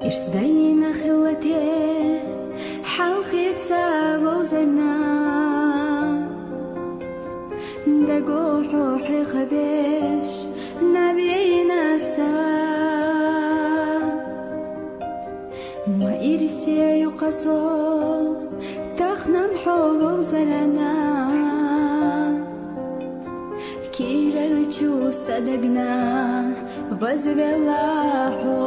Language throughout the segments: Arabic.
إرسدينا خلتي حلقي تساوزنا دقو حوحي خبيش نبينا سا ما إرسي يقصو تخنم حوب زرنا كيررچو صدقنا وزبلاحو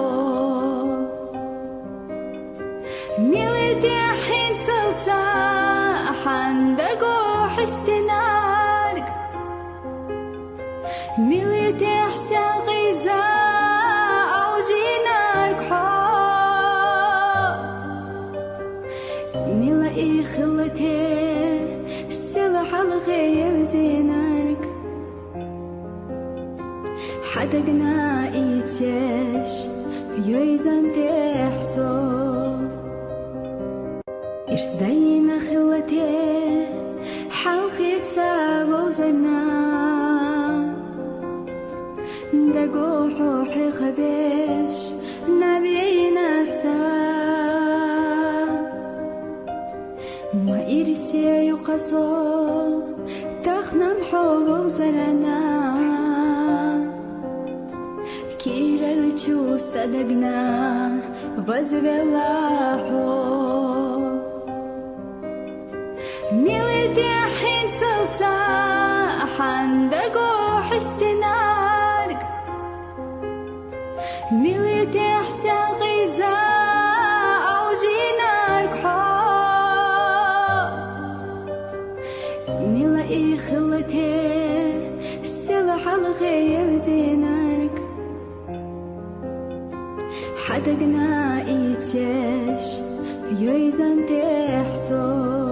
ميلدي حين سلطة حندقو حستنارك ميلدي حسن غيزة أو جينارك حو ميلا خلتي السلح الغيب زينارك حدقنا إيتيش يويزان تحسو إرسدينا خلتي حلقي تساوزنا دقو حوحي خبيش نبينا سا ما إرسي يقصو تخنم حوب زرنا كيررچو صدقنا وزبلاحو ميلدي حين سلطة حندقو حستنارك ميلدي حسن غيزة أو جينارك حو ميلا خلتي السلح الغيب زينارك حدقنا إيتيش يويزان تحسو